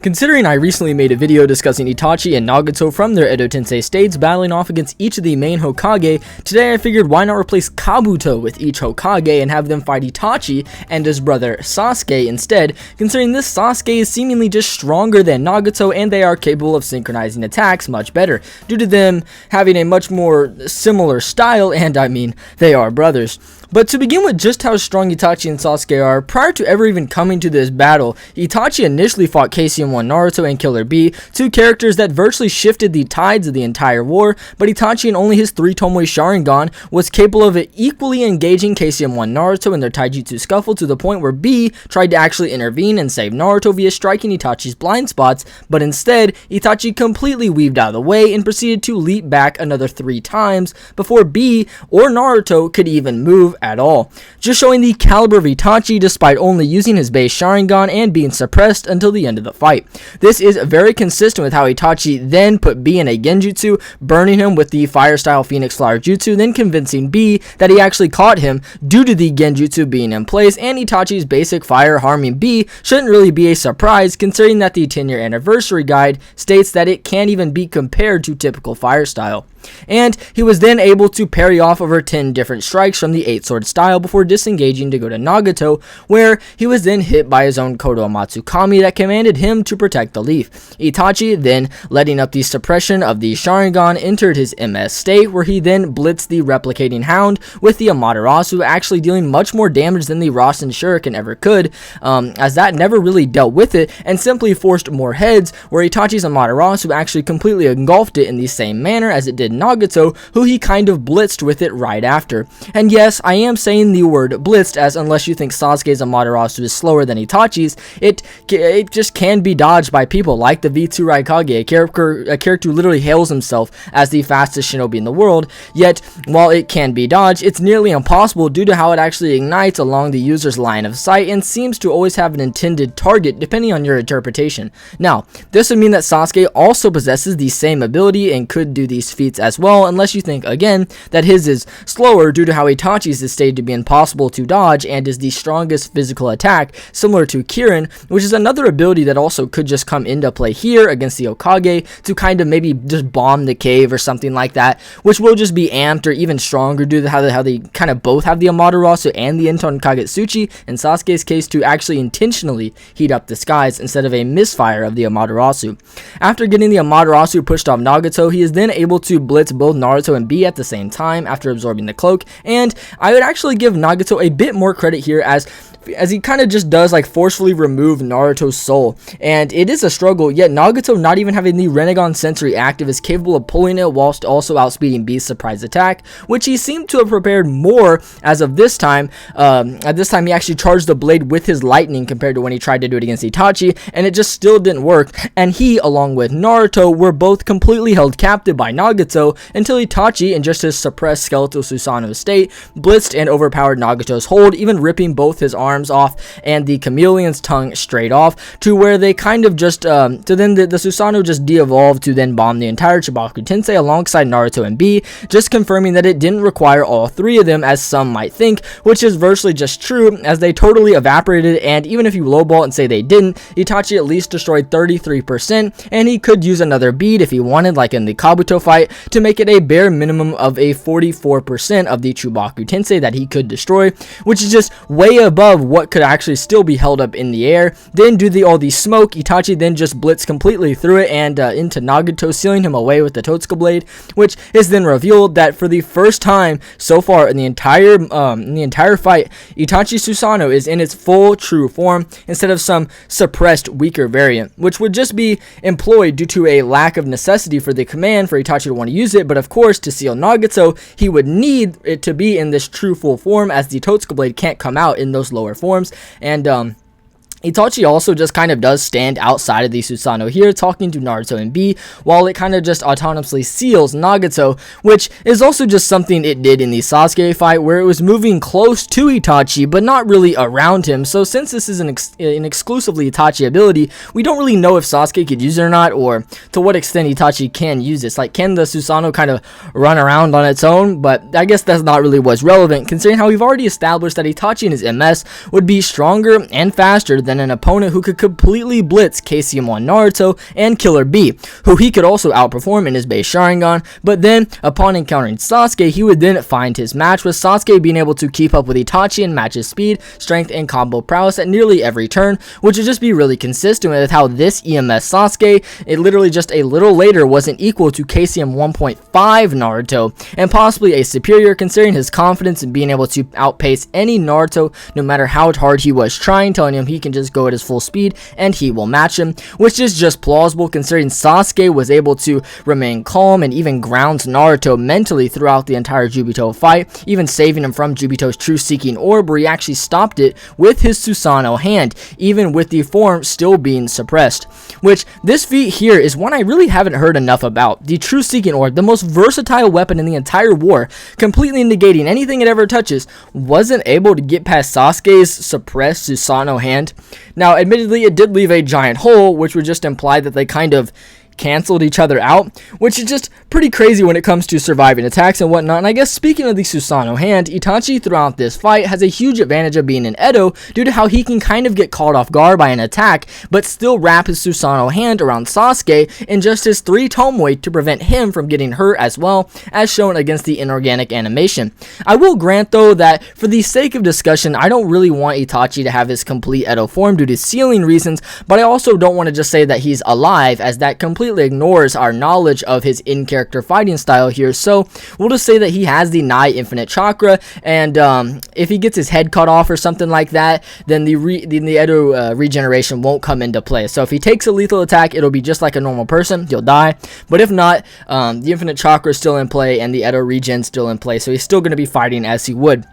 Considering I recently made a video discussing Itachi and Nagato from their Edo Tensei states battling off against each of the main Hokage, today I figured why not replace Kabuto with each Hokage and have them fight Itachi and his brother Sasuke instead, considering this Sasuke is seemingly just stronger than Nagato and they are capable of synchronizing attacks much better, due to them having a much more similar style, and I mean, they are brothers. But to begin with just how strong Itachi and Sasuke are, prior to ever even coming to this battle, Itachi initially fought KCM1 Naruto and Killer Bee, two characters that virtually shifted the tides of the entire war, but Itachi and only his 3 Tomoe Sharingan was capable of equally engaging KCM1 Naruto in their taijutsu scuffle to the point where Bee tried to actually intervene and save Naruto via striking Itachi's blind spots, but instead, Itachi completely weaved out of the way and proceeded to leap back another 3 times before Bee or Naruto could even move at all, just showing the caliber of Itachi despite only using his base Sharingan and being suppressed until the end of the fight. This is very consistent with how Itachi then put Bee in a genjutsu, burning him with the fire style Phoenix Flower Jutsu, then convincing Bee that he actually caught him due to the genjutsu being in place, and Itachi's basic fire harming Bee shouldn't really be a surprise considering that the 10-year anniversary guide states that it can't even be compared to typical fire style. And he was then able to parry off over 10 different strikes from the 8-sword style before disengaging to go to Nagato, where he was then hit by his own Kodo Matsukami that commanded him to protect the leaf. Itachi then, letting up the suppression of the Sharingan, entered his MS state, where he then blitzed the replicating hound with the Amaterasu, actually dealing much more damage than the Rasen Shuriken ever could, as that never really dealt with it and simply forced more heads, where Itachi's Amaterasu actually completely engulfed it in the same manner as it did Nagato, who he kind of blitzed with it right after. And yes, I am saying the word blitzed, as unless you think Sasuke's Amaterasu is slower than Itachi's, it just can be dodged by people like the V2 Raikage, a character who literally hails himself as the fastest shinobi in the world, yet while it can be dodged, it's nearly impossible due to how it actually ignites along the user's line of sight and seems to always have an intended target depending on your interpretation. Now, this would mean that Sasuke also possesses the same ability and could do these feats as well, unless you think, again, that his is slower due to how Itachi's is stated to be impossible to dodge and is the strongest physical attack, similar to Kirin, which is another ability that also could just come into play here against the Hokage to kind of maybe just bomb the cave or something like that, which will just be amped or even stronger due to how they kind of both have the Amaterasu and the Enton Kagetsuchi, in Sasuke's case, to actually intentionally heat up the skies instead of a misfire of the Amaterasu. After getting the Amaterasu pushed off Nagato, he is then able to blitz both Naruto and Bee at the same time after absorbing the cloak, and I would actually give Nagato a bit more credit here as he kind of just does like forcefully remove Naruto's soul, and it is a struggle, yet Nagato, not even having the Rinnegan sensory active, is capable of pulling it whilst also outspeeding Bee's surprise attack, which he seemed to have prepared more as of this time. At this time he actually charged the blade with his lightning compared to when he tried to do it against Itachi, and it just still didn't work, and he, along with Naruto, were both completely held captive by Nagato until Itachi, in just his suppressed skeletal Susanoo state, blitzed and overpowered Nagato's hold, even ripping both his arms off and the chameleon's tongue straight off, to where they kind of just then the Susanoo just de-evolved to then bomb the entire Chibaku Tensei alongside Naruto and Bee, just confirming that it didn't require all 3 of them as some might think, which is virtually just true, as they totally evaporated, and even if you lowball and say they didn't, Itachi at least destroyed 33%, and he could use another bead if he wanted, like in the Kabuto fight, to make it a bare minimum of a 44% of the Chibaku Tensei that he could destroy, which is just way above what could actually still be held up in the air. Then due to all the smoke, Itachi then just blitzed completely through it and into Nagato, sealing him away with the Totsuka blade, which is then revealed that for the first time so far in the entire fight, Itachi Susanoo is in its full true form instead of some suppressed weaker variant, which would just be employed due to a lack of necessity for the command for Itachi to want to use it, but of course to seal Nagato he would need it to be in this true full form, as the Totsuka blade can't come out in those lower forms, and Itachi also just kind of does stand outside of the Susanoo here, talking to Naruto and Bee, while it kind of just autonomously seals Nagato, which is also just something it did in the Sasuke fight, where it was moving close to Itachi, but not really around him. So since this is an exclusively Itachi ability, we don't really know if Sasuke could use it or not, or to what extent Itachi can use this. Like, can the Susanoo kind of run around on its own? But I guess that's not really what's relevant, considering how we've already established that Itachi in his MS would be stronger and faster than than an opponent who could completely blitz KCM1 Naruto and Killer B, who he could also outperform in his base Sharingan, but then upon encountering Sasuke, he would then find his match, with Sasuke being able to keep up with Itachi and match his speed, strength, and combo prowess at nearly every turn, which would just be really consistent with how this EMS Sasuke, it literally just a little later wasn't equal to KCM 1.5 Naruto, and possibly a superior considering his confidence in being able to outpace any Naruto no matter how hard he was trying, telling him he can just go at his full speed and he will match him, which is just plausible considering Sasuke was able to remain calm and even ground Naruto mentally throughout the entire Jubito fight, even saving him from Jubito's Truth Seeking Orb, where he actually stopped it with his Susanoo hand, even with the form still being suppressed. Which, this feat here is one I really haven't heard enough about. The Truth Seeking Orb, the most versatile weapon in the entire war, completely negating anything it ever touches, wasn't able to get past Sasuke's suppressed Susanoo hand. Now, admittedly, it did leave a giant hole, which would just imply that they kind of canceled each other out, which is just pretty crazy when it comes to surviving attacks and whatnot. And I guess speaking of the Susanoo hand, Itachi throughout this fight has a huge advantage of being an Edo due to how he can kind of get caught off guard by an attack, but still wrap his Susanoo hand around Sasuke in just his 3 tome weight to prevent him from getting hurt, as well as shown against the inorganic animation. I will grant though that for the sake of discussion, I don't really want Itachi to have his complete Edo form due to ceiling reasons, but I also don't want to just say that he's alive, as that completely ignores our knowledge of his in-character fighting style here. So we'll just say that he has the nigh infinite chakra, and if he gets his head cut off or something like that, then the Edo regeneration won't come into play. So if he takes a lethal attack, it'll be just like a normal person, he'll die. But if not, the infinite chakra is still in play and the Edo regen still in play, so he's still going to be fighting as he would.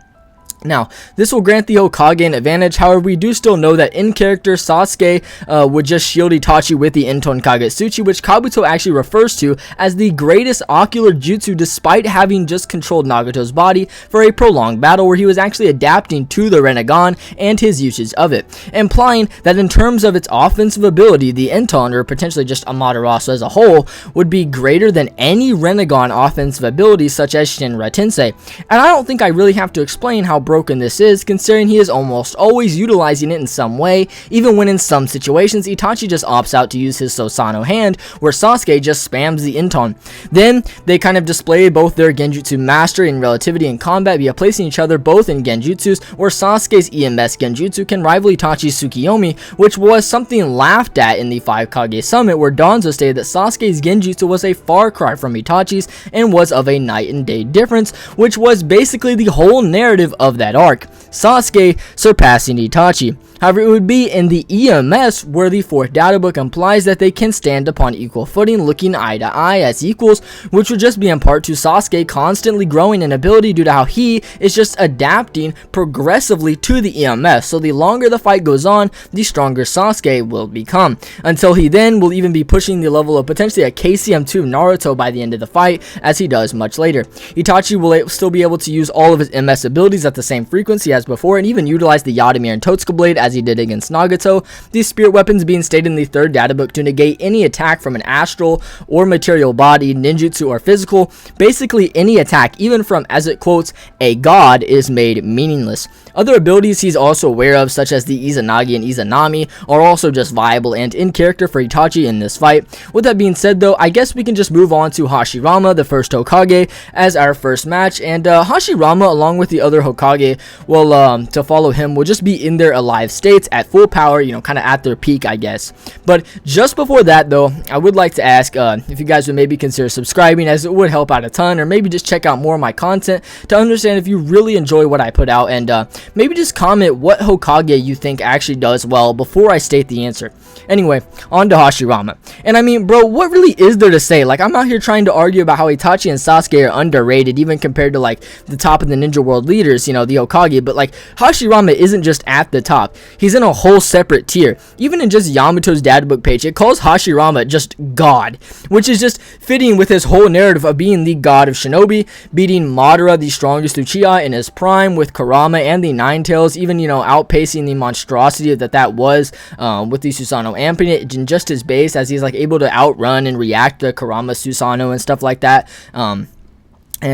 Now, this will grant the Hokage an advantage. However, we do still know that in character, Sasuke would just shield Itachi with the Inton Kagetsuchi, which Kabuto actually refers to as the greatest ocular jutsu, despite having just controlled Nagato's body for a prolonged battle where he was actually adapting to the Rinnegan and his usage of it, implying that in terms of its offensive ability, the Inton, or potentially just Amaterasu as a whole, would be greater than any Rinnegan offensive ability such as Shinra Tensei. And I don't think I really have to explain how broken this is, considering he is almost always utilizing it in some way, even when in some situations Itachi just opts out to use his Susanoo hand, where Sasuke just spams the Inton. Then they kind of display both their Genjutsu mastery and relativity in combat via placing each other both in Genjutsus, where Sasuke's EMS Genjutsu can rival Itachi's Tsukiyomi, which was something laughed at in the 5 Kage Summit, where Danzo stated that Sasuke's Genjutsu was a far cry from Itachi's and was of a night and day difference, which was basically the whole narrative of that arc, Sasuke surpassing Itachi. However, it would be in the EMS where the 4th data book implies that they can stand upon equal footing, looking eye to eye as equals, which would just be in part to Sasuke constantly growing in ability due to how he is just adapting progressively to the EMS. So the longer the fight goes on, the stronger Sasuke will become, until he then will even be pushing the level of potentially a KCM2 Naruto by the end of the fight, as he does much later. Itachi will still be able to use all of his MS abilities at the same frequency as before, and even utilize the Yadamir and Totsuka Blade as he did against Nagato, these spirit weapons being stated in the 3rd data book to negate any attack from an astral or material body, ninjutsu or physical. Basically any attack, even from, as it quotes, a god, is made meaningless. Other abilities he's also aware of, such as the Izanagi and Izanami, are also just viable and in character for Itachi in this fight. With that being said though, I guess we can just move on to Hashirama, the first Hokage, as our first match, and Hashirama, along with the other Hokage, will to follow him, will just be in their alive states at full power, you know, kind of at their peak, I guess. But just before that though, I would like to ask if you guys would maybe consider subscribing, as it would help out a ton, or maybe just check out more of my content to understand if you really enjoy what I put out, and maybe just comment what Hokage you think actually does well before I state the answer. Anyway, on to Hashirama. And I mean, bro, what really is there to say? Like, I'm out here trying to argue about how Itachi and Sasuke are underrated, even compared to, like, the top of the ninja world leaders, you know, the Hokage, but, like, Hashirama isn't just at the top. He's in a whole separate tier. Even in just Yamato's databook page, it calls Hashirama just God, which is just fitting with his whole narrative of being the god of shinobi, beating Madara, the strongest Uchiha, in his prime, with Kurama and the Nine Tails, even, you know, outpacing the monstrosity that was with the Susanoo amping it in just his base, as he's, like, able to outrun and react to Kurama Susanoo and stuff like that, and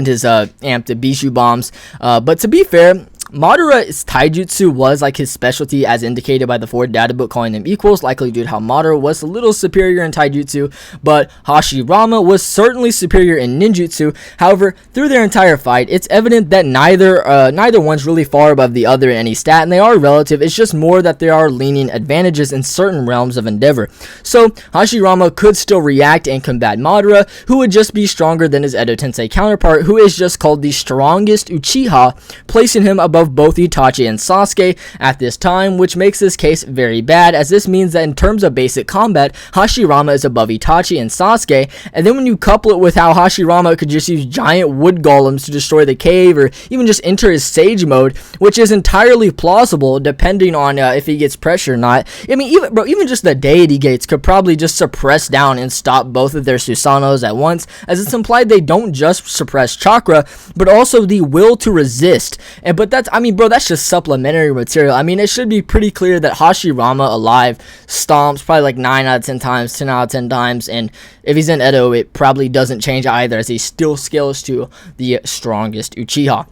his amped Bishu bombs. But to be fair, Madara's taijutsu was like his specialty, as indicated by the Ford data book calling them equals, likely due to how Madara was a little superior in taijutsu, but Hashirama was certainly superior in ninjutsu. However, through their entire fight, it's evident that neither one's really far above the other in any stat, and they are relative. It's just more that there are leaning advantages in certain realms of endeavor. So Hashirama could still react and combat Madara, who would just be stronger than his Edo Tensei counterpart, who is just called the strongest Uchiha, placing him above both Itachi and Sasuke at this time, which makes this case very bad, as this means that in terms of basic combat, Hashirama is above Itachi and Sasuke. And then when you couple it with how Hashirama could just use giant wood golems to destroy the cave, or even just enter his sage mode, which is entirely plausible depending on if he gets pressure or not. I mean, even just the deity gates could probably just suppress down and stop both of their Susanos at once, as it's implied they don't just suppress chakra, but also the will to resist. But that's, I mean, bro, that's just supplementary material. I mean, it should be pretty clear that Hashirama alive stomps probably like 9 out of 10 times, 10 out of 10 times, and if he's in Edo, it probably doesn't change either, as he still scales to the strongest Uchiha.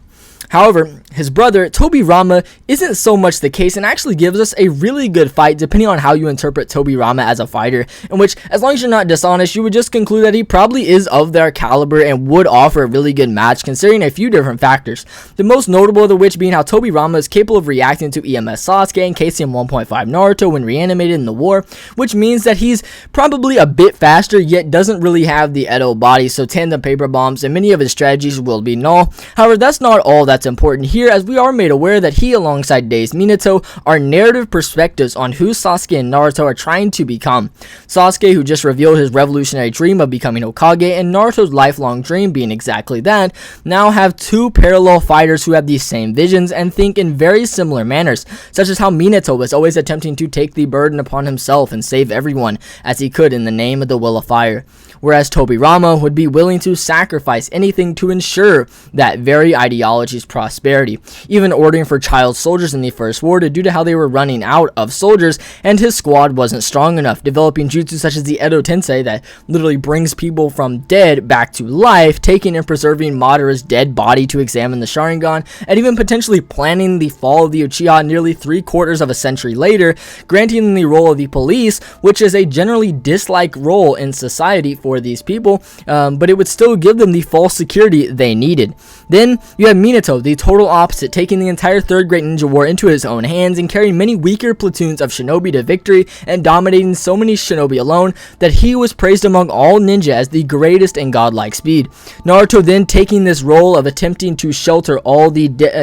However, his brother, Tobirama, isn't so much the case, and actually gives us a really good fight depending on how you interpret Tobirama as a fighter, in which, as long as you're not dishonest, you would just conclude that he probably is of their caliber and would offer a really good match considering a few different factors. The most notable of which being how Tobirama is capable of reacting to EMS Sasuke and KCM 1.5 Naruto when reanimated in the war, which means that he's probably a bit faster, yet doesn't really have the Edo body, so tandem paper bombs and many of his strategies will be null. However, that's not all that's important here, as we are made aware that he, alongside Day's Minato, are narrative perspectives on who Sasuke and Naruto are trying to become. Sasuke, who just revealed his revolutionary dream of becoming Hokage, and Naruto's lifelong dream being exactly that, now have two parallel fighters who have these same visions and think in very similar manners, such as how Minato was always attempting to take the burden upon himself and save everyone as he could in the name of the Will of Fire, whereas Tobirama would be willing to sacrifice anything to ensure that very ideology's prosperity, even ordering for child soldiers in the First War due to how they were running out of soldiers and his squad wasn't strong enough, developing jutsu such as the Edo Tensei that literally brings people from dead back to life, taking and preserving Madara's dead body to examine the Sharingan, and even potentially planning the fall of the Uchiha nearly 3/4 of a century later, granting them the role of the police, which is a generally disliked role in society for these people, but it would still give them the false security they needed. Then you have Minato, the total opposite, taking the entire Third Great Ninja War into his own hands and carrying many weaker platoons of shinobi to victory and dominating so many shinobi alone that he was praised among all ninja as the greatest in godlike speed. Naruto then taking this role of attempting to shelter all the debt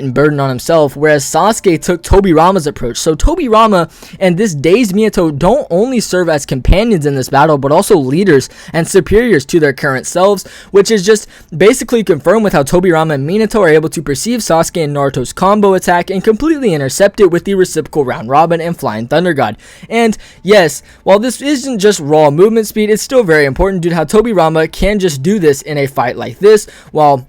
and burden on himself, whereas Sasuke took Tobirama's approach. So Tobirama and this dazed Minato don't only serve as companions in this battle, but also leaders and superiors to their current selves, which is just basically confirmed with how Tobirama and Minato are able to perceive Sasuke and Naruto's combo attack and completely intercept it with the reciprocal round robin and flying thunder god. And yes, while this isn't just raw movement speed, it's still very important due to how Tobirama can just do this in a fight like this, while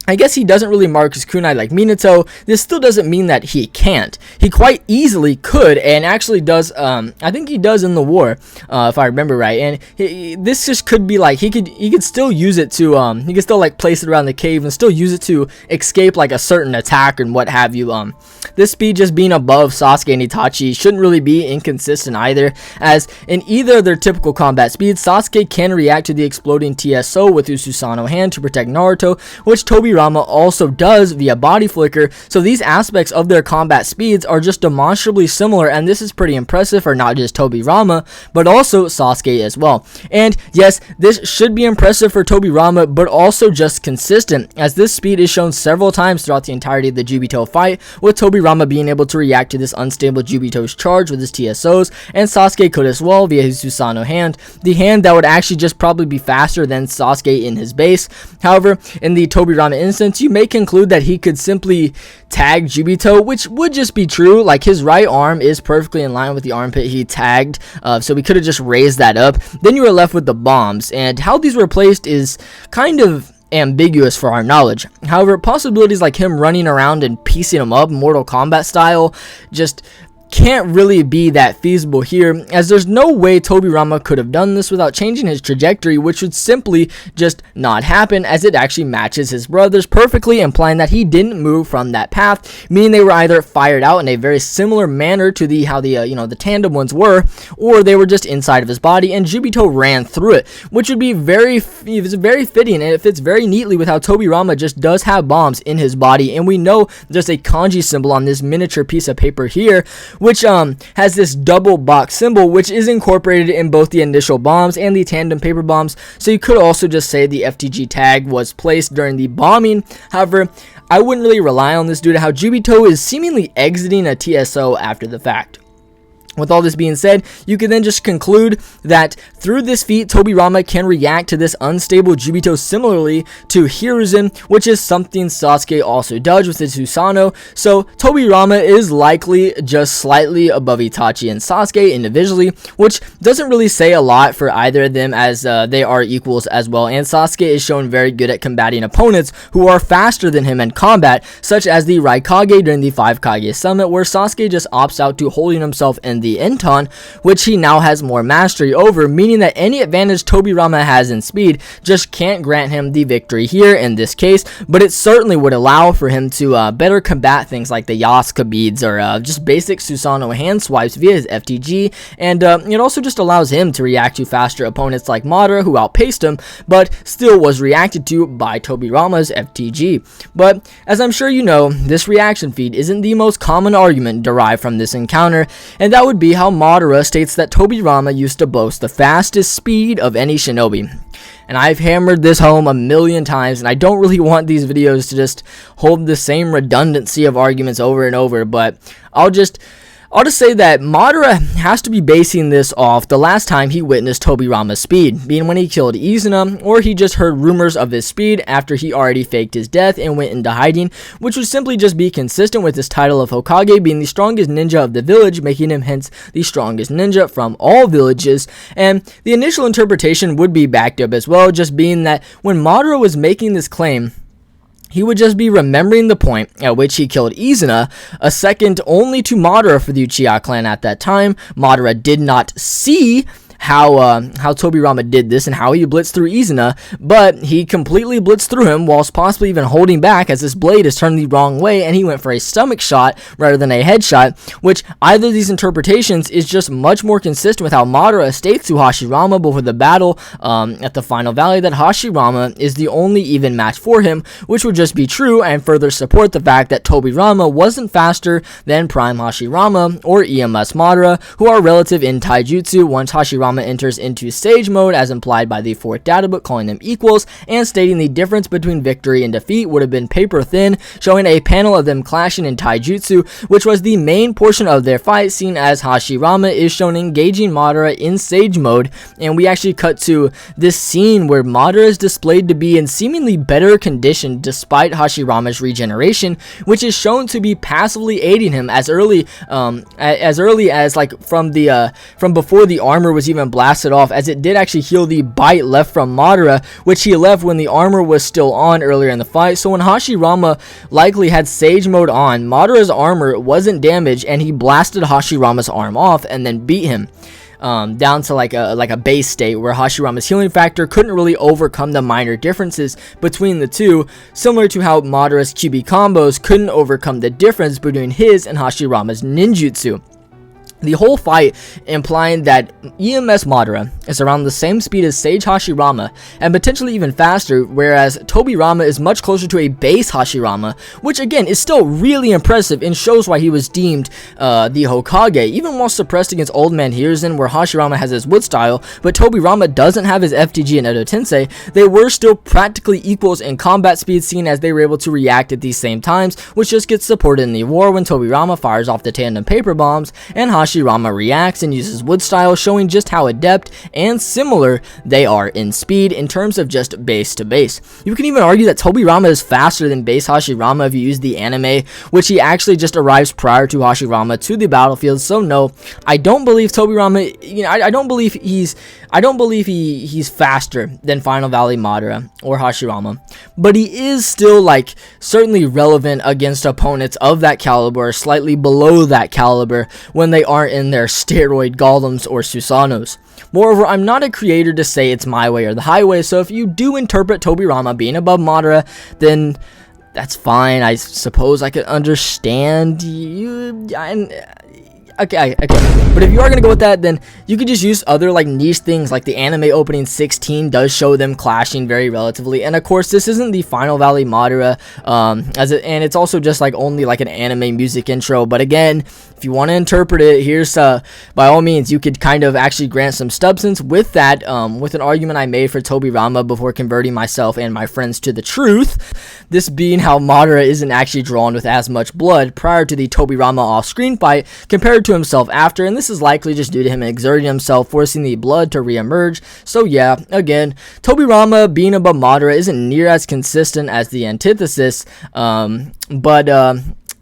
I guess he doesn't really mark his kunai like Minato. This still doesn't mean that he can't. He quite easily could, and actually does. I think he does in the war, if I remember right. And this just could be like he could still use it to he could still like place it around the cave and still use it to escape like a certain attack and what have you. This speed just being above Sasuke and Itachi shouldn't really be inconsistent either, as in either of their typical combat speeds, Sasuke can react to the exploding TSO with his Susanoo hand to protect Naruto, which Tobirama also does via body flicker. So these aspects of their combat speeds are just demonstrably similar, and this is pretty impressive for not just Tobirama but also Sasuke as well. And yes, this should be impressive for Tobirama, but also just consistent, as this speed is shown several times throughout the entirety of the Jubito fight, with Tobirama being able to react to this unstable Jubito's charge with his TSOs, and Sasuke could as well via his Susanoo hand, the hand that would actually just probably be faster than Sasuke in his base. However, in the Tobirama instance, you may conclude that he could simply tag Jubito, which would just be true. Like, his right arm is perfectly in line with the armpit he tagged, so we could have just raised that up. Then you are left with the bombs, and how these were placed is kind of ambiguous for our knowledge. However, possibilities like him running around and piecing them up Mortal Kombat style just can't really be that feasible here, as there's no way Tobirama could have done this without changing his trajectory, which would simply just not happen, as it actually matches his brother's perfectly, implying that he didn't move from that path, meaning they were either fired out in a very similar manner to how the tandem ones were, or they were just inside of his body and Jubito ran through it, which would be very fitting, and it fits very neatly with how Tobirama just does have bombs in his body. And we know there's a kanji symbol on this miniature piece of paper here, which has this double box symbol, which is incorporated in both the initial bombs and the tandem paper bombs. So you could also just say the FTG tag was placed during the bombing. However, I wouldn't really rely on this due to how Jubito is seemingly exiting a TSO after the fact. With all this being said, you can then just conclude that through this feat, Tobirama can react to this unstable Jubito similarly to Hiruzen, which is something Sasuke also does with his Susanoo. So Tobirama is likely just slightly above Itachi and Sasuke individually, which doesn't really say a lot for either of them, as they are equals as well. And Sasuke is shown very good at combating opponents who are faster than him in combat, such as the Raikage during the 5 Kage Summit, where Sasuke just opts out to holding himself in the Enton, which he now has more mastery over, meaning that any advantage Tobirama has in speed just can't grant him the victory here in this case, but it certainly would allow for him to better combat things like the Yasuke beads or just basic Susanoo hand swipes via his FTG, and it also just allows him to react to faster opponents like Madara, who outpaced him, but still was reacted to by Tobirama's FTG. But as I'm sure you know, this reaction feed isn't the most common argument derived from this encounter, and that would be how Madara states that Tobirama used to boast the fastest speed of any shinobi. And I've hammered this home a million times, and I don't really want these videos to just hold the same redundancy of arguments over and over, but I'll just say that Madara has to be basing this off the last time he witnessed Tobirama's speed, being when he killed Izuna, or he just heard rumors of his speed after he already faked his death and went into hiding, which would simply just be consistent with his title of Hokage being the strongest ninja of the village, making him hence the strongest ninja from all villages. And the initial interpretation would be backed up as well, just being that when Madara was making this claim, he would just be remembering the point at which he killed Izuna, a second only to Madara for the Uchiha clan at that time. Madara did not see how Tobirama did this and how he blitzed through Izuna, but he completely blitzed through him whilst possibly even holding back, as his blade is turned the wrong way and he went for a stomach shot rather than a headshot, which either of these interpretations is just much more consistent with how Madara states to Hashirama before the battle at the final valley that Hashirama is the only even match for him, which would just be true and further support the fact that Tobirama wasn't faster than Prime Hashirama or EMS Madara, who are relative in taijutsu once Hashirama enters into Sage mode, as implied by the 4th data book calling them equals, and stating the difference between victory and defeat would have been paper thin, showing a panel of them clashing in taijutsu, which was the main portion of their fight, seen as Hashirama is shown engaging Madara in Sage mode. And we actually cut to this scene where Madara is displayed to be in seemingly better condition despite Hashirama's regeneration, which is shown to be passively aiding him as early as like from before the armor was even blasted off, as it did actually heal the bite left from Madara, which he left when the armor was still on earlier in the fight. So when Hashirama likely had Sage mode on, Madara's armor wasn't damaged and he blasted Hashirama's arm off and then beat him down to like a base state where Hashirama's healing factor couldn't really overcome the minor differences between the two, similar to how Madara's QB combos couldn't overcome the difference between his and Hashirama's ninjutsu. The whole fight implying that EMS Madara is around the same speed as Sage Hashirama and potentially even faster, whereas Tobirama is much closer to a base Hashirama, which again is still really impressive and shows why he was deemed the Hokage, even while suppressed against Old Man Hiruzen, where Hashirama has his wood style, but Tobirama doesn't have his FTG and Edo Tensei. They were still practically equals in combat speed, seen as they were able to react at these same times, which just gets supported in the war when Tobirama fires off the tandem paper bombs and Hashirama Hashirama reacts and uses wood style, showing just how adept and similar they are in speed in terms of just base to base. You can even argue that Tobirama is faster than base Hashirama if you use the anime, which he actually just arrives prior to Hashirama to the battlefield. So no, I don't believe Tobirama, I don't believe he's faster than Final Valley Madara or Hashirama, but he is still like certainly relevant against opponents of that caliber or slightly below that caliber when they aren't in their steroid golems or Susanos. Moreover, I'm not a creator to say it's my way or the highway, so if you do interpret Tobirama being above Madara, then that's fine. I suppose I could understand you. Okay. But if you are going to go with that, then you could just use other like niche things, like the anime opening 16 does show them clashing very relatively. And of course, this isn't the Final Valley Madara, and it's also just like only like an anime music intro. But again, if you want to interpret it, here's by all means, you could kind of actually grant some substance with that, with an argument I made for Tobirama before converting myself and my friends to the truth. This being how Madara isn't actually drawn with as much blood prior to the Tobirama off-screen fight compared to himself after, and this is likely just due to him exerting himself, forcing the blood to re-emerge. So yeah, again, Tobirama being above Madara isn't near as consistent as the antithesis, but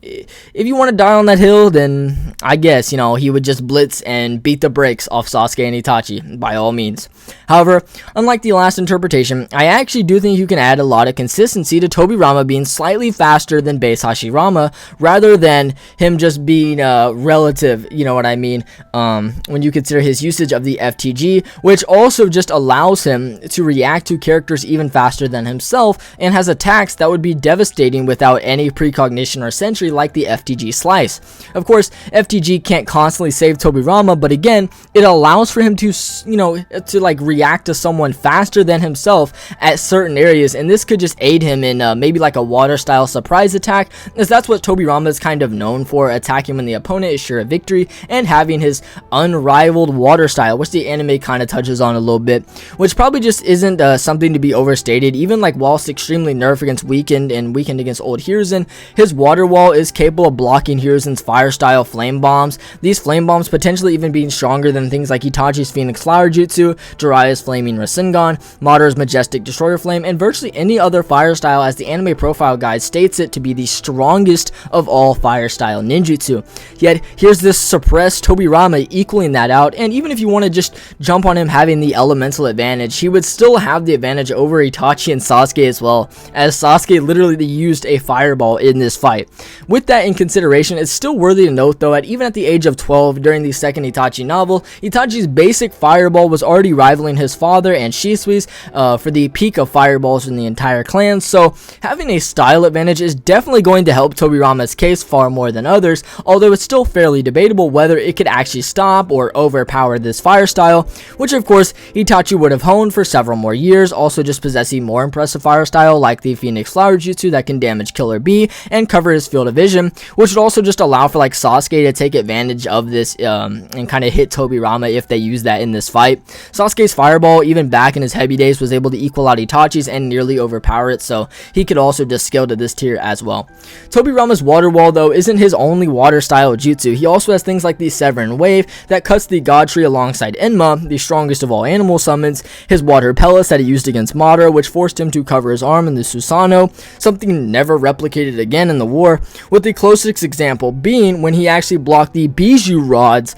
if you want to die on that hill, then I guess, he would just blitz and beat the brakes off Sasuke and Itachi, by all means. However, unlike the last interpretation, I actually do think you can add a lot of consistency to Tobirama being slightly faster than base Hashirama, rather than him just being relative, you know what I mean, when you consider his usage of the FTG, which also just allows him to react to characters even faster than himself, and has attacks that would be devastating without any precognition or sentry, like the FTG slice. Of course, FTG can't constantly save Tobirama, but again, it allows for him to, to like react to someone faster than himself at certain areas, and this could just aid him in maybe like a water style surprise attack, as that's what Tobirama is kind of known for, attacking when the opponent is sure of victory, and having his unrivaled water style, which the anime kind of touches on a little bit, which probably just isn't something to be overstated. Even like whilst extremely nerfed against weakened and weakened against old Hiruzen, his water wall is capable of blocking Hiruzen's fire style flame bombs, these flame bombs potentially even being stronger than things like Itachi's Phoenix Flower Jutsu, Jiraiya's Flaming Rasengan, Madara's Majestic Destroyer Flame, and virtually any other fire style, as the anime profile guide states it to be the strongest of all fire style ninjutsu. Yet here's this suppressed Tobirama equaling that out, and even if you want to just jump on him having the elemental advantage, he would still have the advantage over Itachi and Sasuke as well, as Sasuke literally used a fireball in this fight. With that in consideration, it's still worthy to note though that even at the age of 12 during the second Itachi novel, Itachi's basic fireball was already rivaling his father and Shisui's for the peak of fireballs in the entire clan, so having a style advantage is definitely going to help Tobirama's case far more than others, although it's still fairly debatable whether it could actually stop or overpower this fire style, which of course Itachi would have honed for several more years, also just possessing more impressive fire style like the Phoenix Flower Jutsu that can damage Killer Bee and cover his field of vision, which would also just allow for like Sasuke to take advantage of this and kind of hit Tobirama if they use that in this fight. Sasuke's fireball, even back in his heavy days, was able to equal out Itachi's and nearly overpower it, so he could also just scale to this tier as well. Tobirama's water wall though isn't his only water style jutsu. He also has things like the Severin Wave that cuts the God Tree alongside Enma, the strongest of all animal summons, his water pellets that he used against Madara, which forced him to cover his arm in the Susanoo, something never replicated again in the war, with the closest example being when he actually blocked the Bijou rods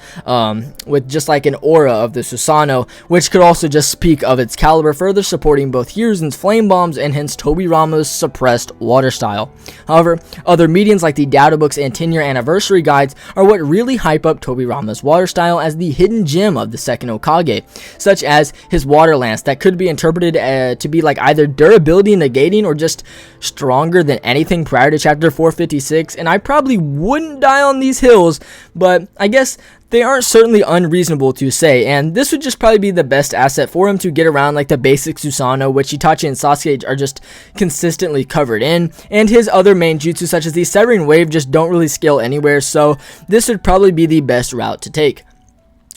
with just like an aura of the Susanoo, which could also just speak of its caliber, further supporting both Hiruzen's flame bombs and hence Tobirama's suppressed water style. However, other mediums like the data books and 10-year anniversary guides are what really hype up Tobirama's water style as the hidden gem of the second Hokage, such as his water lance that could be interpreted to be like either durability negating or just stronger than anything prior to chapter 456, and I probably wouldn't die on these hills, but I guess they aren't certainly unreasonable to say, and this would just probably be the best asset for him to get around like the basic Susanoo, which Itachi and Sasuke are just consistently covered in, and his other main jutsu such as the Severin Wave just don't really scale anywhere, so this would probably be the best route to take.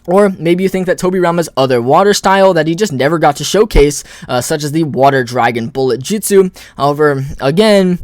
Or maybe you think that Tobirama's other water style that he just never got to showcase, such as the Water Dragon Bullet Jutsu. However, again,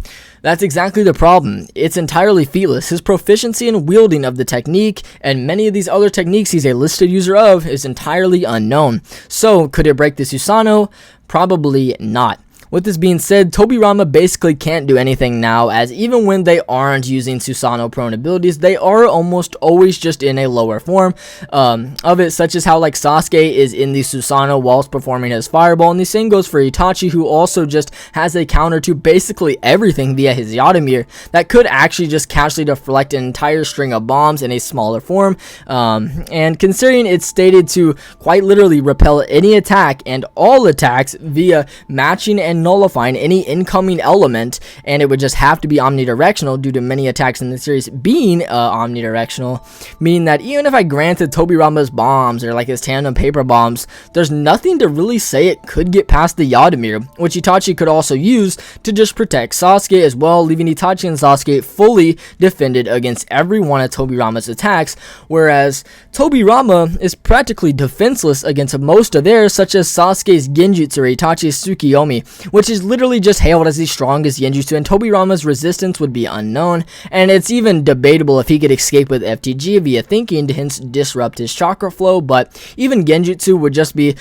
That's exactly the problem. It's entirely featless. His proficiency in wielding of the technique and many of these other techniques he's a listed user of is entirely unknown. So, could it break the Susanoo? Probably not. With this being said, Tobirama basically can't do anything now, as even when they aren't using Susanoo prone abilities, they are almost always just in a lower form of it, such as how like Sasuke is in the Susanoo whilst performing his fireball, and the same goes for Itachi, who also just has a counter to basically everything via his Yadomir that could actually just casually deflect an entire string of bombs in a smaller form, and considering it's stated to quite literally repel any attack and all attacks via matching and nullifying any incoming element, and it would just have to be omnidirectional due to many attacks in the series being omnidirectional, meaning that even if I granted Tobirama's bombs or like his tandem paper bombs, there's nothing to really say it could get past the Yadomir, which Itachi could also use to just protect Sasuke as well, leaving Itachi and Sasuke fully defended against every one of Tobirama's attacks, whereas Tobirama is practically defenseless against most of theirs, such as Sasuke's Genjutsu or Itachi's Tsukiyomi, which is literally just hailed as the strongest Genjutsu, and Tobirama's resistance would be unknown, and it's even debatable if he could escape with FTG via thinking to hence disrupt his chakra flow, but even Genjutsu would just be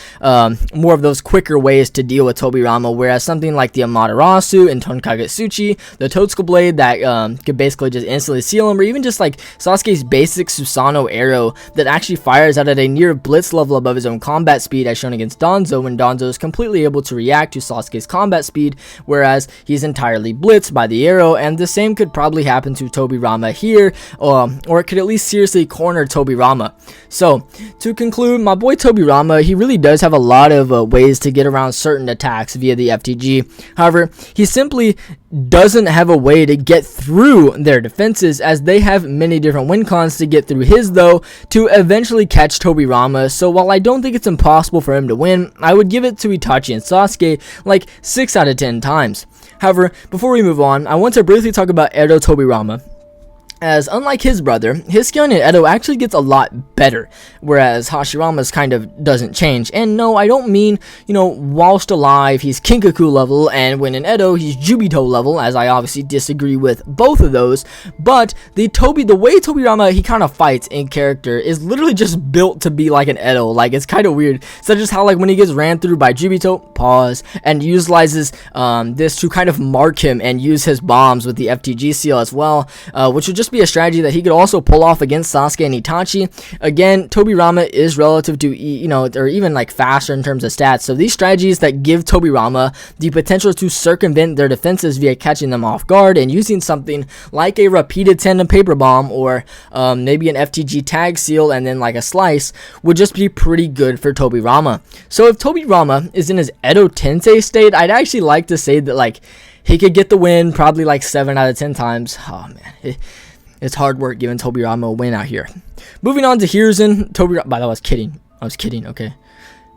more of those quicker ways to deal with Tobirama, whereas something like the Amaterasu and Tonkagetsuchi, the Totsuka Blade that could basically just instantly seal him, or even just like Sasuke's basic Susanoo arrow that actually fires out at a near blitz level above his own combat speed, as shown against Danzo, when Danzo is completely able to react to Sasuke's combat speed, whereas he's entirely blitzed by the arrow, and the same could probably happen to Tobirama here, or it could at least seriously corner Tobirama. So, to conclude, my boy Tobirama, he really does have a lot of ways to get around certain attacks via the FTG. However, he simply doesn't have a way to get through their defenses, as they have many different win cons to get through his, though, to eventually catch Tobirama. So while I don't think it's impossible for him to win, I would give it to Itachi and Sasuke like 6 out of 10 times. However, before we move on, I want to briefly talk about Edo Tobirama, as unlike his brother, his skill in Edo actually gets a lot better, whereas Hashirama's kind of doesn't change. And no, I don't mean, whilst alive he's Kinkaku level, and when in Edo he's Jubito level, as I obviously disagree with both of those, but the way Tobirama he kind of fights in character is literally just built to be like an Edo. Like, it's kind of weird, such as how like when he gets ran through by Jubito, pause, and utilizes this to kind of mark him and use his bombs with the FTG seal as well, which would just be a strategy that he could also pull off against Sasuke and Itachi. Again, Tobirama is relative to, or even like faster in terms of stats. So these strategies that give Tobirama the potential to circumvent their defenses via catching them off guard and using something like a repeated tandem paper bomb, or maybe an FTG tag seal and then like a slice, would just be pretty good for Tobirama. So if Tobirama is in his Edo Tensei state, I'd actually like to say that like he could get the win probably like 7 out of 10 times. Oh man, it's hard work giving Tobirama a win out here. Moving on to Hiruzen, Tobirama. By the way, I was kidding, okay.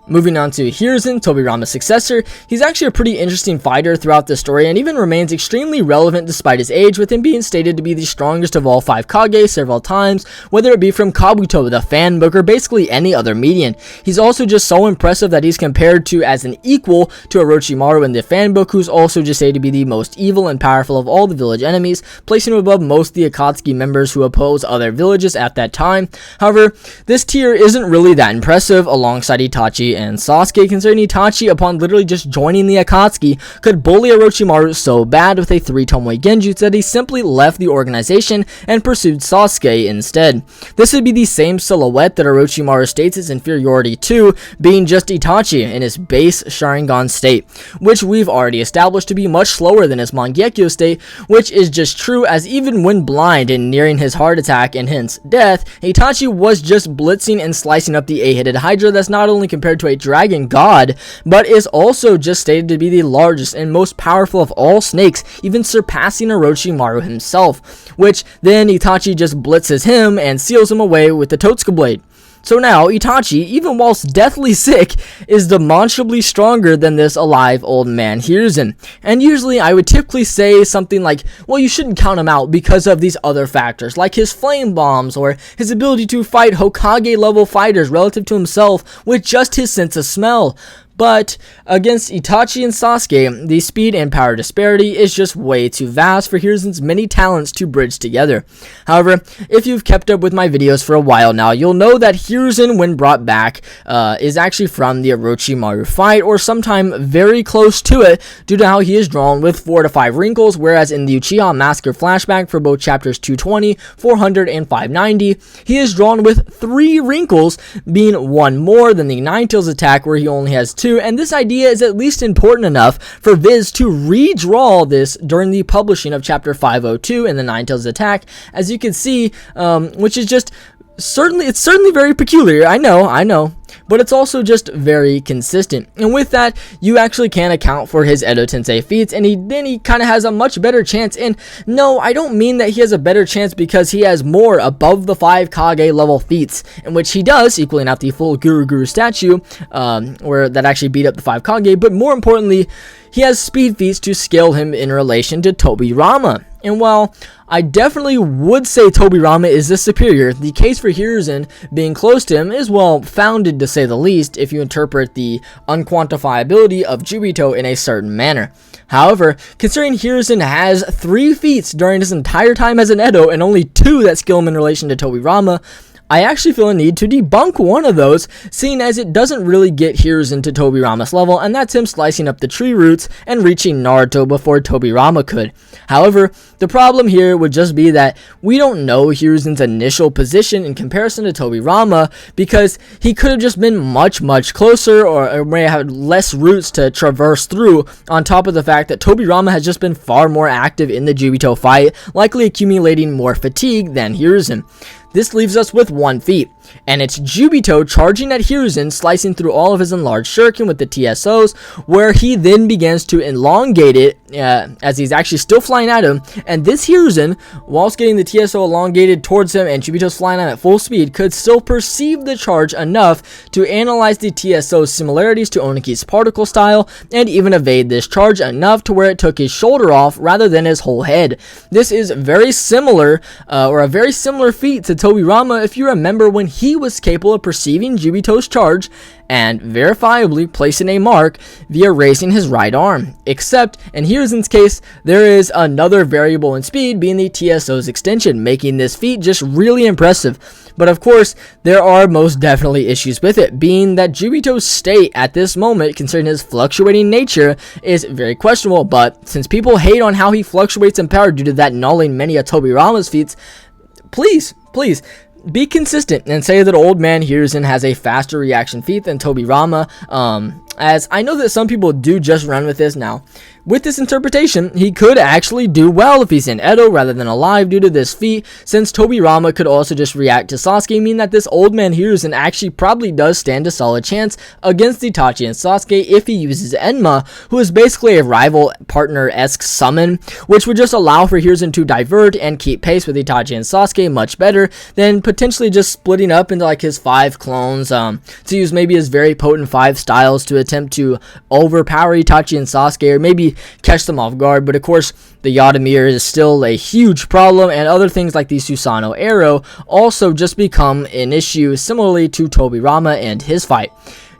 Moving on to Hiruzen, Tobirama's successor, he's actually a pretty interesting fighter throughout the story, and even remains extremely relevant despite his age, with him being stated to be the strongest of all 5 Kage several times, whether it be from Kabuto, the fan book, or basically any other medium. He's also just so impressive that he's compared to as an equal to Orochimaru in the fan book, who's also just said to be the most evil and powerful of all the village enemies, placing him above most of the Akatsuki members who oppose other villages at that time. However, this tier isn't really that impressive alongside Itachi and Sasuke, considering Itachi, upon literally just joining the Akatsuki, could bully Orochimaru so bad with a 3 Tomoe Genjutsu that he simply left the organization and pursued Sasuke instead. This would be the same silhouette that Orochimaru states his inferiority to, being just Itachi in his base Sharingan state, which we've already established to be much slower than his Mangekyo state, which is just true, as even when blind and nearing his heart attack and hence death, Itachi was just blitzing and slicing up the 8-headed Hydra that's not only compared to a dragon god, but is also just stated to be the largest and most powerful of all snakes, even surpassing Orochimaru himself, which then Itachi just blitzes him and seals him away with the Totsuka Blade. So now, Itachi, even whilst deathly sick, is demonstrably stronger than this alive old man Hiruzen. And usually I would typically say something like, well, you shouldn't count him out because of these other factors, like his flame bombs, or his ability to fight Hokage level fighters relative to himself with just his sense of smell. But against Itachi and Sasuke, the speed and power disparity is just way too vast for Hiruzen's many talents to bridge together. However, if you've kept up with my videos for a while now, you'll know that Hiruzen, when brought back, is actually from the Orochimaru fight, or sometime very close to it, due to how he is drawn with 4 to 5 wrinkles, whereas in the Uchiha Massacre flashback for both chapters 220, 400, and 590, he is drawn with 3 wrinkles, being 1 more than the Ninetales attack where he only has 2, and this idea is at least important enough for Viz to redraw this during the publishing of chapter 502 in the Ninetales attack, as you can see, which is just it's certainly very peculiar. I know, but it's also just very consistent. And with that, you actually can account for his Edo Tensei feats, and he kind of has a much better chance. And no, I don't mean that he has a better chance because he has more above the 5 Kage level feats, in which he does, equaling out the full Guru statue, where that actually beat up the 5 Kage, but more importantly, he has speed feats to scale him in relation to Tobirama. And while I definitely would say Tobirama is the superior, the case for Hiruzen being close to him is well founded, to say the least, if you interpret the unquantifiability of Jubito in a certain manner. However, considering Hiruzen has 3 feats during his entire time as an Edo and only 2 that skill him in relation to Tobirama, I actually feel a need to debunk one of those, seeing as it doesn't really get Hiruzen to Tobirama's level, and that's him slicing up the tree roots and reaching Naruto before Tobirama could. However, the problem here would just be that we don't know Hiruzen's initial position in comparison to Tobirama, because he could have just been much closer, or may have had less roots to traverse through, on top of the fact that Tobirama has just been far more active in the Jubito fight, likely accumulating more fatigue than Hiruzen. This leaves us with 1 feat, and it's Jubito charging at Hiruzen, slicing through all of his enlarged shuriken with the TSOs, where he then begins to elongate it, as he's actually still flying at him, and this Hiruzen, whilst getting the TSO elongated towards him and Jubito's flying at full speed, could still perceive the charge enough to analyze the TSO's similarities to Oniki's particle style, and even evade this charge enough to where it took his shoulder off rather than his whole head. This is very similar, or a very similar feat to Tobirama, if you remember when he was capable of perceiving Jubito's charge and verifiably placing a mark via raising his right arm. Except, in Hiruzen's case, there is another variable in speed, being the TSO's extension, making this feat just really impressive. But of course, there are most definitely issues with it, being that Jubito's state at this moment, considering his fluctuating nature, is very questionable. But since people hate on how he fluctuates in power due to that nulling many of Tobirama's feats, please, be consistent and say that old man Hiruzen has a faster reaction feat than Tobirama, as I know that some people do just run with this now. With this interpretation, he could actually do well if he's in Edo rather than alive due to this feat, since Tobirama could also just react to Sasuke, meaning that this old man Hiruzen actually probably does stand a solid chance against Itachi and Sasuke if he uses Enma, who is basically a rival partner-esque summon, which would just allow for Hiruzen to divert and keep pace with Itachi and Sasuke much better than potentially just splitting up into like his 5 clones, to use maybe his very potent 5 styles to attempt to overpower Itachi and Sasuke, or maybe catch them off guard. But of course, the Yadamir is still a huge problem, and other things like the Susanoo arrow also just become an issue, similarly to Tobirama and his fight.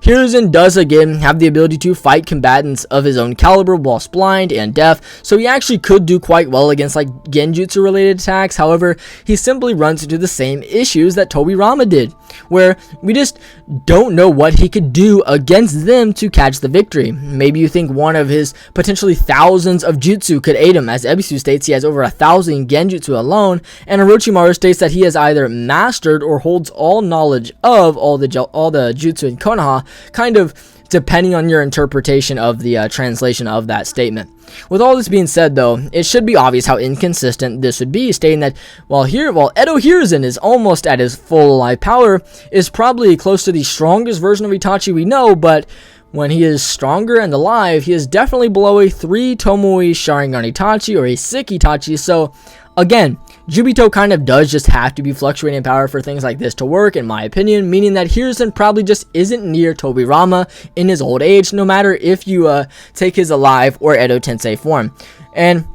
Hiruzen does again have the ability to fight combatants of his own caliber whilst blind and deaf, so he actually could do quite well against like genjutsu related attacks. However, he simply runs into the same issues that Tobirama did, where we just don't know what he could do against them to catch the victory. Maybe you think one of his potentially thousands of jutsu could aid him, as Ebisu states he has over 1,000 genjutsu alone, and Orochimaru states that he has either mastered or holds all knowledge of all the jutsu in Konoha, kind of depending on your interpretation of the translation of that statement. With all this being said, though, it should be obvious how inconsistent this would be, stating that while Edo Hiruzen is almost at his full alive power, is probably close to the strongest version of Itachi we know, but when he is stronger and alive, he is definitely below a 3 Tomoe Sharingan Itachi or a 6 Itachi. So again, Jubito kind of does just have to be fluctuating in power for things like this to work, in my opinion, meaning that Hiruzen probably just isn't near Tobirama in his old age, no matter if you take his alive or Edo Tensei form. And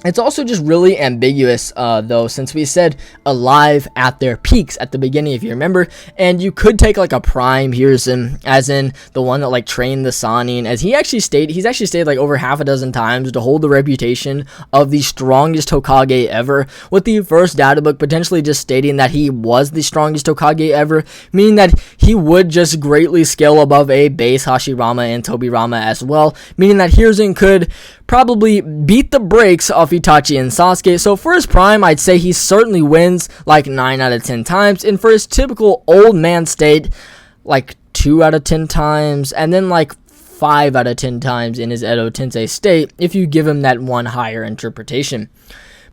It's also just really ambiguous, though, since we said alive at their peaks at the beginning, if you remember, and you could take like a prime Hiruzen, as in the one that like trained the Sannin, as he's actually stayed like over half a dozen times to hold the reputation of the strongest Hokage ever, with the first data book potentially just stating that he was the strongest Hokage ever, meaning that he would just greatly scale above a base Hashirama and Tobirama as well, meaning that Hiruzen could probably beat the brakes off Itachi and Sasuke. So for his prime, I'd say he certainly wins like 9 out of 10 times, and for his typical old man state, like 2 out of 10 times, and then like 5 out of 10 times in his Edo Tensei state if you give him that one higher interpretation.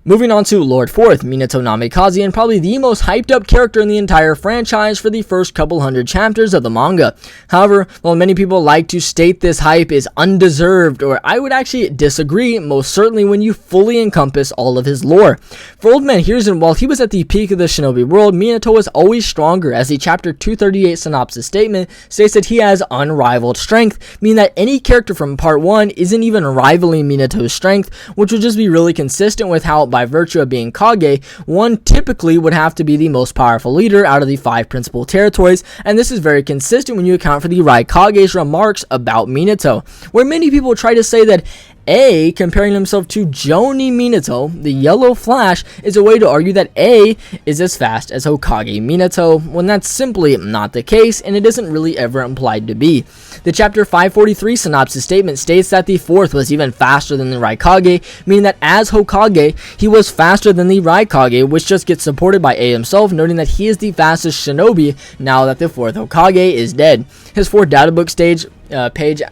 Moving on to Lord Fourth, Minato Namikaze, and probably the most hyped up character in the entire franchise for the first couple hundred chapters of the manga. However, while many people like to state this hype is undeserved, or I would actually disagree, most certainly when you fully encompass all of his lore. For Old Man Hiruzen, while he was at the peak of the shinobi world, Minato was always stronger, as the chapter 238 synopsis statement states that he has unrivaled strength, meaning that any character from part 1 isn't even rivaling Minato's strength, which would just be really consistent with how, by virtue of being Kage, one typically would have to be the most powerful leader out of the 5 principal territories, and this is very consistent when you account for the Raikage's remarks about Minato, where many people try to say that A, comparing himself to Jonin Minato, the Yellow Flash, is a way to argue that A is as fast as Hokage Minato, when that's simply not the case, and it isn't really ever implied to be. The chapter 543 synopsis statement states that the fourth was even faster than the Raikage, meaning that as Hokage, he was faster than the Raikage, which just gets supported by A himself, noting that he is the fastest shinobi now that the fourth Hokage is dead. His fourth data book page,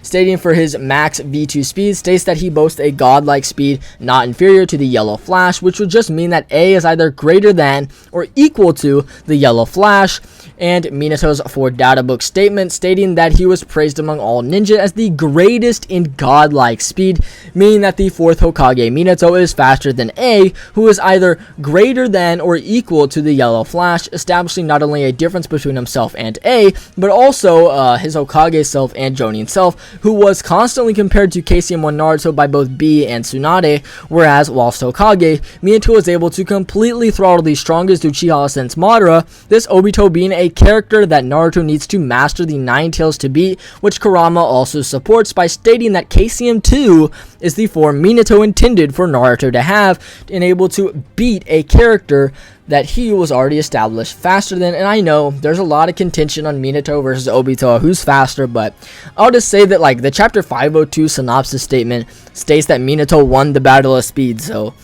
stating for his max V2 speed, states that he boasts a godlike speed not inferior to the Yellow Flash, which would just mean that A is either greater than or equal to the Yellow Flash. And Minato's fourth data book statement stating that he was praised among all ninja as the greatest in godlike speed, meaning that the fourth Hokage Minato is faster than A, who is either greater than or equal to the Yellow Flash, establishing not only a difference between himself and A, but also his Hokage self and Jonin self, who was constantly compared to KCM1 Naruto by both B and Tsunade, whereas whilst Hokage, Minato was able to completely throttle the strongest Uchiha since Madara, this Obito being a character that Naruto needs to master the 9 tails to beat, which Kurama also supports by stating that KCM2 is the form Minato intended for Naruto to have, and able to beat a character that he was already established faster than. And I know there's a lot of contention on Minato versus Obito, who's faster, but I'll just say that like the chapter 502 synopsis statement states that Minato won the battle of speed, so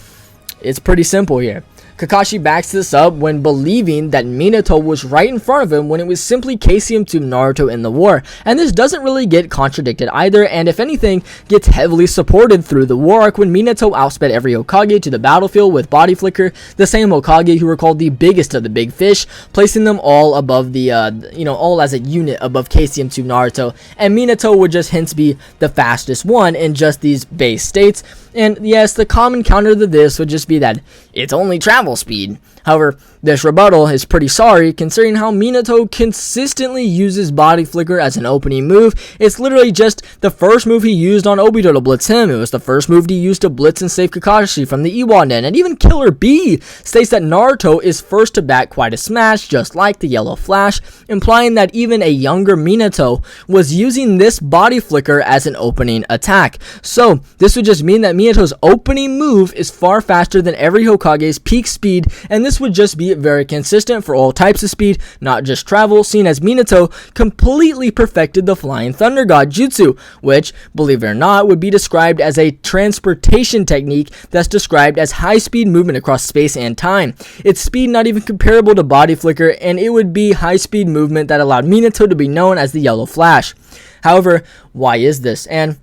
it's pretty simple here. Kakashi backs this up when believing that Minato was right in front of him when it was simply KCM2 Naruto in the war, and this doesn't really get contradicted either, and if anything, gets heavily supported through the war arc when Minato outsped every Hokage to the battlefield with body flicker, the same Hokage who were called the biggest of the big fish, placing them all above the, all as a unit above KCM2 Naruto, and Minato would just hence be the fastest one in just these base states. And yes, the common counter to this would just be that it's only travel speed. However, this rebuttal is pretty sorry considering how Minato consistently uses body flicker as an opening move. It's literally just the first move he used on Obito to blitz him. It was the first move he used to blitz and save Kakashi from the Iwanen. And even Killer B states that Naruto is first to back quite a smash, just like the Yellow Flash, implying that even a younger Minato was using this body flicker as an opening attack. So this would just mean that Minato's opening move is far faster than every Hokage's peak speed, and this would just be very consistent for all types of speed, not just travel, seen as Minato completely perfected the Flying Thunder God Jutsu, which, believe it or not, would be described as a transportation technique that's described as high-speed movement across space and time. Its speed not even comparable to body flicker, and it would be high-speed movement that allowed Minato to be known as the Yellow Flash. However, why is this? And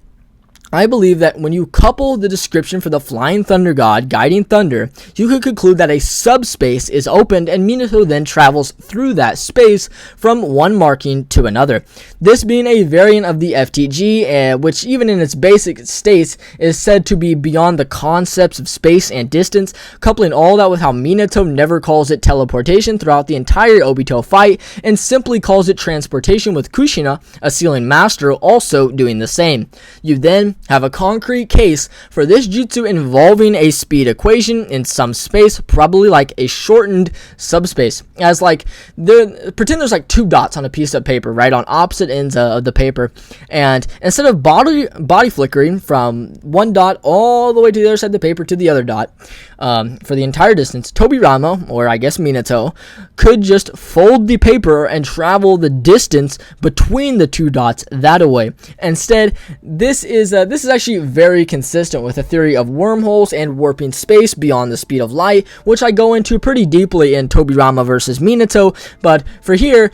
I believe that when you couple the description for the Flying Thunder God guiding thunder, you could conclude that a subspace is opened and Minato then travels through that space from one marking to another. This being a variant of the FTG, which even in its basic states is said to be beyond the concepts of space and distance, coupling all that with how Minato never calls it teleportation throughout the entire Obito fight and simply calls it transportation, with Kushina, a sealing master, also doing the same. You then have a concrete case for this jutsu involving a speed equation in some space, probably like a shortened subspace. As like, pretend there's like 2 dots on a piece of paper, right, on opposite ends of the paper, and instead of body flickering from one dot all the way to the other side of the paper to the other dot, for the entire distance, Tobirama, or I guess Minato, could just fold the paper and travel the distance between the 2 dots that way. Instead, this is actually very consistent with the theory of wormholes and warping space beyond the speed of light, which I go into pretty deeply in Tobirama versus Minato. But for here,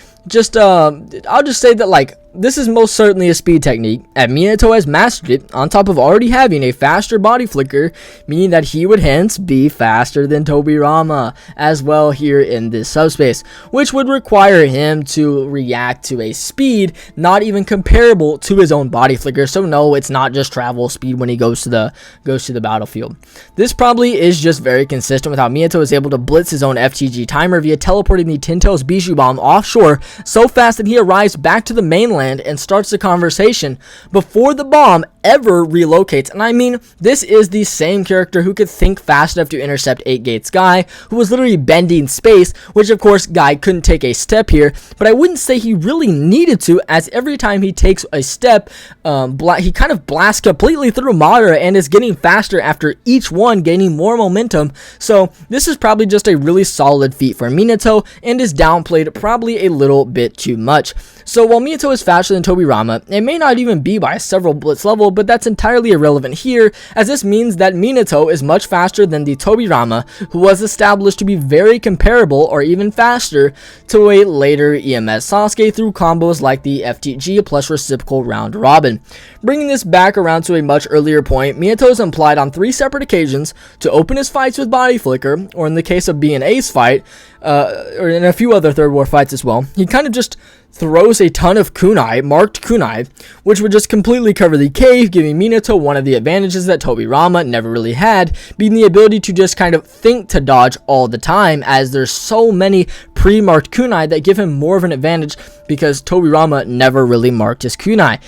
I'll just say that, like, this is most certainly a speed technique, and Minato has mastered it, on top of already having a faster body flicker, meaning that he would hence be faster than Tobirama as well here in this subspace, which would require him to react to a speed not even comparable to his own body flicker. So no, it's not just travel speed when he goes to the battlefield. This probably is just very consistent with how Minato is able to blitz his own FTG timer via teleporting the Tento's Bijou Bomb offshore so fast that he arrives back to the mainland and starts the conversation before the bomb ever relocates. And I mean, this is the same character who could think fast enough to intercept 8 Gates Guy, who was literally bending space, which of course Guy couldn't take a step here, but I wouldn't say he really needed to, as every time he takes a step, he kind of blasts completely through Madara and is getting faster after each one, gaining more momentum. So this is probably just a really solid feat for Minato, and is downplayed probably a little bit too much. So while Minato is faster than Tobirama, it may not even be by several blitz level, but that's entirely irrelevant here, as this means that Minato is much faster than the Tobirama, who was established to be very comparable or even faster to a later EMS Sasuke through combos like the FTG plus reciprocal round robin. Bringing this back around to a much earlier point, Minato is implied on 3 separate occasions to open his fights with body flicker, or in the case of being Ace fight, or in a few other Third War fights as well, he kind of just throws a ton of kunai, marked kunai, which would just completely cover the cave, giving Minato one of the advantages that Tobirama never really had, being the ability to just kind of think to dodge all the time, as there's so many pre-marked kunai that give him more of an advantage because Tobirama never really marked his kunai.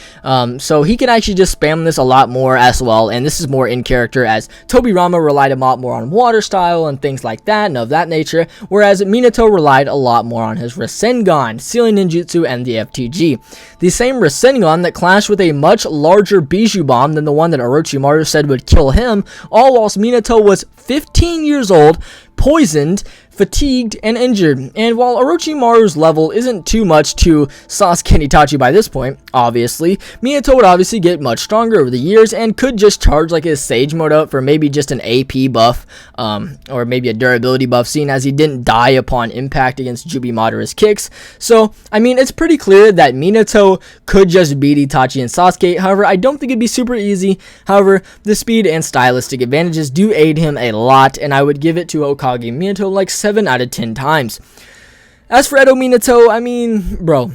So he can actually just spam this a lot more as well, and this is more in character, as Tobirama relied a lot more on water style and things like that and of that nature, whereas Minato relied a lot more on his Rasengan, Sealing Ninjutsu, and the FTG. The same Rasengan that clashed with a much larger Bijou Bomb than the one that Orochimaru said would kill him, all whilst Minato was 15 years old, poisoned, fatigued, and injured. And while Orochimaru's level isn't too much to Sasuke and Itachi by this point, obviously, Minato would obviously get much stronger over the years and could just charge like his Sage mode up for maybe just an AP buff, or maybe a durability buff, seeing as he didn't die upon impact against Jubi Madara's kicks. So, I mean, it's pretty clear that Minato could just beat Itachi and Sasuke. However, I don't think it'd be super easy. However, the speed and stylistic advantages do aid him a lot, and I would give it to Hokage Minato like 7 out of 10 times. As for Edo Minato, I mean, bro,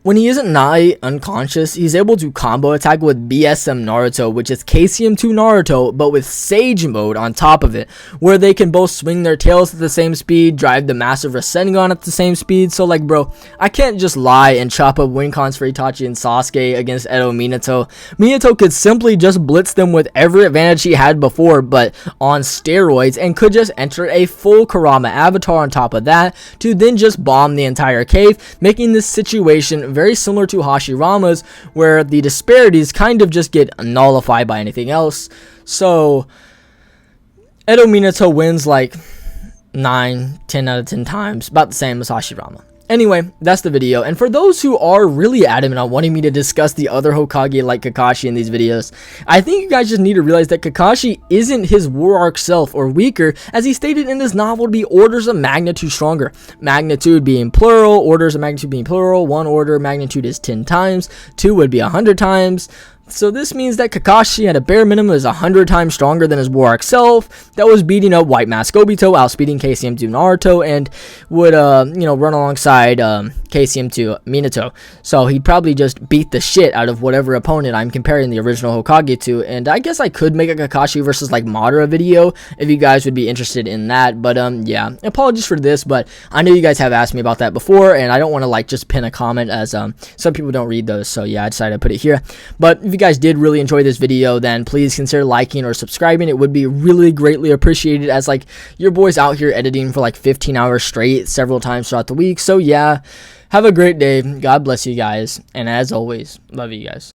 when he isn't nigh unconscious, he's able to combo attack with BSM Naruto, which is KCM2 Naruto, but with Sage mode on top of it, where they can both swing their tails at the same speed, drive the massive Rasengan at the same speed. So like, bro, I can't just lie and chop up win cons for Itachi and Sasuke against Edo Minato. Minato could simply just blitz them with every advantage he had before, but on steroids, and could just enter a full Kurama avatar on top of that, to then just bomb the entire cave, making this situation very similar to Hashirama's, where the disparities kind of just get nullified by anything else. So Edo Minato wins like 9-10 out of 10 times, about the same as Hashirama. Anyway, that's the video, and for those who are really adamant on wanting me to discuss the other Hokage like Kakashi in these videos, I think you guys just need to realize that Kakashi isn't his War Arc self or weaker, as he stated in this novel to be orders of magnitude stronger. Magnitude being plural, orders of magnitude being plural, 1 order of magnitude is 10 times, 2 would be 100 times. So this means that Kakashi at a bare minimum is 100 times stronger than his War Arc self, that was beating up White Mask Obito, outspeeding KCM2 Naruto, and would, run alongside KCM to Minato. So he'd probably just beat the shit out of whatever opponent I'm comparing the original Hokage to. And I guess I could make a Kakashi versus like Madara video if you guys would be interested in that. But yeah, apologies for this, but I know you guys have asked me about that before, and I don't want to like just pin a comment as some people don't read those. So yeah, I decided to put it here. But if you guys did really enjoy this video, then please consider liking or subscribing. It would be really greatly appreciated, as like your boy's out here editing for like 15 hours straight several times throughout the week. So yeah, have a great day. God bless you guys. And as always, love you guys.